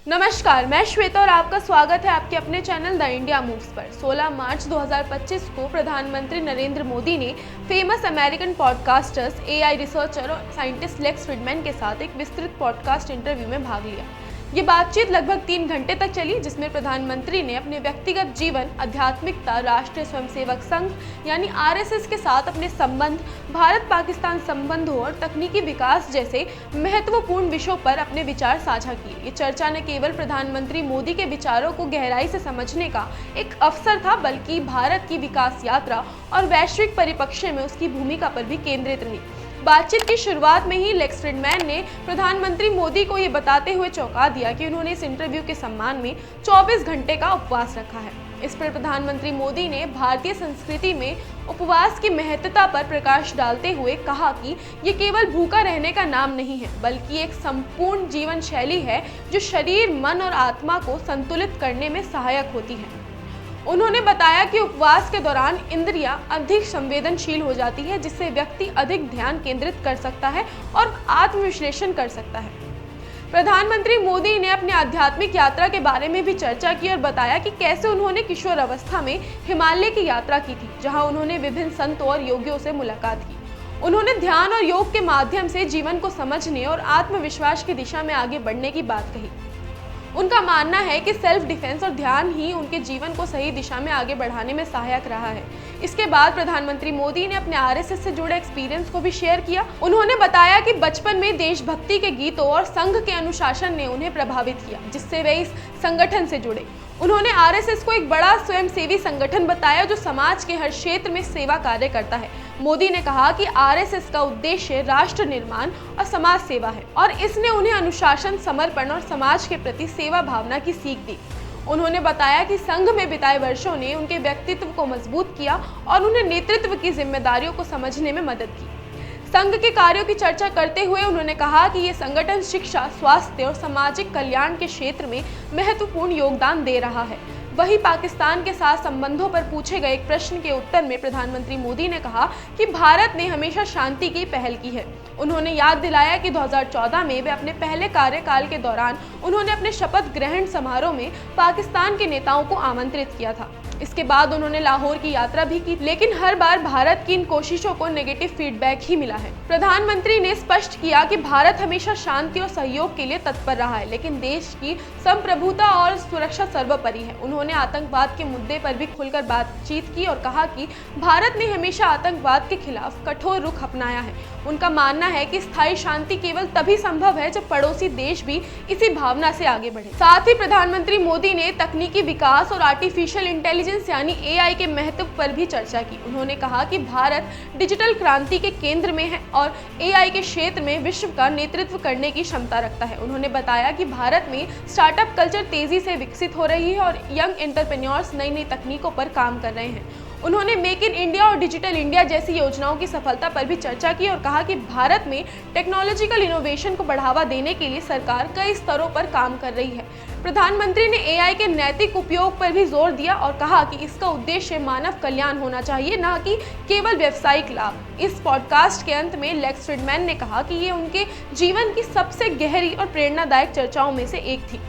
नमस्कार, मैं श्वेता और आपका स्वागत है आपके अपने चैनल द इंडिया मूव्स पर। 16 मार्च 2025 को प्रधानमंत्री नरेंद्र मोदी ने famous American podcasters, AI researcher और साइंटिस्ट लेक्स फ्रिडमैन के साथ एक विस्तृत पॉडकास्ट इंटरव्यू में भाग लिया। ये बातचीत लगभग 3 घंटे तक चली, जिसमें प्रधानमंत्री ने अपने व्यक्तिगत जीवन, आध्यात्मिकता, राष्ट्रीय स्वयंसेवक संघ यानी आरएसएस के साथ अपने संबंध, भारत पाकिस्तान संबंधों और तकनीकी विकास जैसे महत्वपूर्ण विषयों पर अपने विचार साझा किए। ये चर्चा न केवल प्रधानमंत्री मोदी के विचारों को गहराई से समझने का एक अवसर था, बल्कि भारत की विकास यात्रा और वैश्विक परिप्रेक्ष्य में उसकी भूमिका पर भी केंद्रित रही। बातचीत की शुरुआत में ही लेक्स फ्रिडमैन ने प्रधानमंत्री मोदी को ये बताते हुए चौंका दिया कि उन्होंने इस इंटरव्यू के सम्मान में 24 घंटे का उपवास रखा है। इस पर प्रधानमंत्री मोदी ने भारतीय संस्कृति में उपवास की महत्ता पर प्रकाश डालते हुए कहा कि ये केवल भूखा रहने का नाम नहीं है, बल्कि एक संपूर्ण जीवन शैली है जो शरीर, मन और आत्मा को संतुलित करने में सहायक होती है। उन्होंने बताया कि उपवास के दौरान इंद्रियां अधिक संवेदनशील हो जाती है, जिससे व्यक्ति अधिक ध्यान केंद्रित कर सकता है और आत्मविश्लेषण कर सकता है। प्रधानमंत्री मोदी ने अपनी आध्यात्मिक यात्रा के बारे में भी चर्चा की और बताया कि कैसे उन्होंने किशोर अवस्था में हिमालय की यात्रा की थी, जहां उन्होंने विभिन्न संतों और योगियों से मुलाकात की। उन्होंने ध्यान और योग के माध्यम से जीवन को समझने और आत्मविश्वास की दिशा में आगे बढ़ने की बात कही। उनका मानना है कि सेल्फ डिफेंस और ध्यान ही उनके जीवन को सही दिशा में आगे बढ़ाने में सहायक रहा है। इसके बाद प्रधानमंत्री मोदी ने अपने आरएसएस से जुड़े एक्सपीरियंस को भी शेयर किया। उन्होंने बताया कि बचपन में देशभक्ति के गीतों और संघ के अनुशासन ने उन्हें प्रभावित किया, जिससे वे इस संगठन से जुड़े। उन्होंने आरएसएस को एक बड़ा स्वयंसेवी संगठन बताया जो समाज के हर क्षेत्र में सेवा कार्य करता है। मोदी ने कहा कि आरएसएस का उद्देश्य राष्ट्र निर्माण और समाज सेवा है और इसने उन्हें अनुशासन, समर्पण और समाज के प्रति सेवा भावना की सीख दी। उन्होंने बताया कि संघ में बिताए वर्षों ने उनके व्यक्तित्व को मजबूत किया और उन्हें नेतृत्व की जिम्मेदारियों को समझने में मदद की। संघ के कार्यों की चर्चा करते हुए उन्होंने कहा कि ये संगठन शिक्षा, स्वास्थ्य और सामाजिक कल्याण के क्षेत्र में महत्वपूर्ण योगदान दे रहा है। वहीं पाकिस्तान के साथ संबंधों पर पूछे गए एक प्रश्न के उत्तर में प्रधानमंत्री मोदी ने कहा कि भारत ने हमेशा शांति की पहल की है। उन्होंने याद दिलाया कि 2014 में वे अपने पहले कार्यकाल के दौरान उन्होंने अपने शपथ ग्रहण समारोह में पाकिस्तान के नेताओं को आमंत्रित किया था। इसके बाद उन्होंने लाहौर की यात्रा भी की, लेकिन हर बार भारत की इन कोशिशों को नेगेटिव फीडबैक ही मिला है। प्रधानमंत्री ने स्पष्ट किया कि भारत हमेशा शांति और सहयोग के लिए तत्पर रहा है, लेकिन देश की संप्रभुता और सुरक्षा सर्वोपरि है। उन्होंने आतंकवाद के मुद्दे पर भी खुलकर बातचीत की और कहा कि भारत ने हमेशा आतंकवाद के खिलाफ कठोर रुख अपनाया है। उनका मानना है कि स्थायी शांति केवल तभी संभव है जब पड़ोसी देश भी इसी भावना से आगे बढ़े। साथ ही प्रधानमंत्री मोदी ने तकनीकी विकास और आर्टिफिशियल इंटेलिजेंस यानी एआई के महत्व पर भी चर्चा की। उन्होंने कहा कि भारत डिजिटल क्रांति के केंद्र में है और एआई के क्षेत्र में विश्व का नेतृत्व करने की क्षमता रखता है। उन्होंने बताया कि भारत में स्टार्टअप कल्चर तेजी से विकसित हो रही है और यंग एंटरप्रेन्योर्स नई नई तकनीकों पर काम कर रहे हैं। उन्होंने मेक इन इंडिया और डिजिटल इंडिया जैसी योजनाओं की सफलता पर भी चर्चा की और कहा कि भारत में टेक्नोलॉजिकल इनोवेशन को बढ़ावा देने के लिए सरकार कई स्तरों पर काम कर रही है। प्रधानमंत्री ने एआई के नैतिक उपयोग पर भी जोर दिया और कहा कि इसका उद्देश्य मानव कल्याण होना चाहिए, न कि केवल व्यावसायिक लाभ। इस पॉडकास्ट के अंत में लेक्स फ्रिडमैन ने कहा कि ये उनके जीवन की सबसे गहरी और प्रेरणादायक चर्चाओं में से एक थी।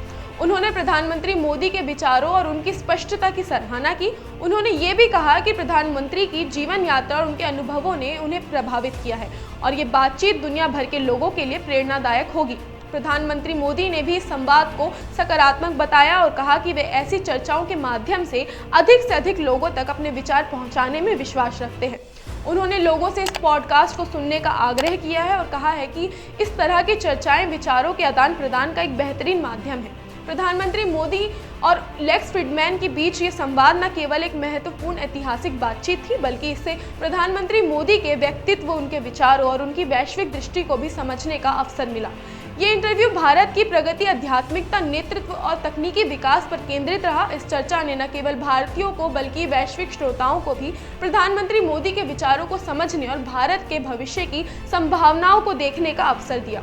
उन्होंने प्रधानमंत्री मोदी के विचारों और उनकी स्पष्टता की सराहना की। उन्होंने ये भी कहा कि प्रधानमंत्री की जीवन यात्रा और उनके अनुभवों ने उन्हें प्रभावित किया है और ये बातचीत दुनिया भर के लोगों के लिए प्रेरणादायक होगी। प्रधानमंत्री मोदी ने भी इस संवाद को सकारात्मक बताया और कहा कि वे ऐसी चर्चाओं के माध्यम से अधिक लोगों तक अपने विचार पहुंचाने में विश्वास रखते हैं। उन्होंने लोगों से इस पॉडकास्ट को सुनने का आग्रह किया है और कहा है कि इस तरह की चर्चाएं विचारों के आदान प्रदान का एक बेहतरीन माध्यम है। प्रधानमंत्री मोदी और लेक्स फ्रिडमैन के बीच ये संवाद न केवल एक महत्वपूर्ण ऐतिहासिक बातचीत थी, बल्कि इससे प्रधानमंत्री मोदी के व्यक्तित्व, उनके विचारों और उनकी वैश्विक दृष्टि को भी समझने का अवसर मिला। ये इंटरव्यू भारत की प्रगति, आध्यात्मिकता, नेतृत्व और तकनीकी विकास पर केंद्रित रहा। इस चर्चा ने न केवल भारतीयों को बल्कि वैश्विक श्रोताओं को भी प्रधानमंत्री मोदी के विचारों को समझने और भारत के भविष्य की संभावनाओं को देखने का अवसर दिया।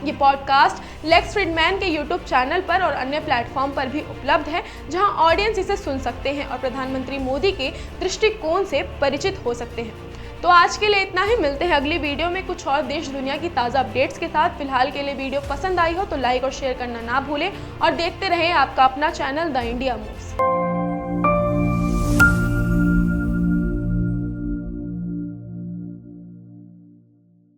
ये पॉडकास्ट लेक्स फ्रिडमैन के यूट्यूब चैनल पर और अन्य प्लेटफॉर्म पर भी उपलब्ध है, जहां ऑडियंस इसे सुन सकते हैं और प्रधानमंत्री मोदी के दृष्टिकोण से परिचित हो सकते हैं। तो आज के लिए इतना ही, मिलते हैं अगली वीडियो में कुछ और देश दुनिया की ताज़ा अपडेट्स के साथ। फिलहाल के लिए वीडियो पसंद आई हो तो लाइक और शेयर करना ना भूलें और देखते रहें आपका अपना चैनल द इंडिया मूव्स।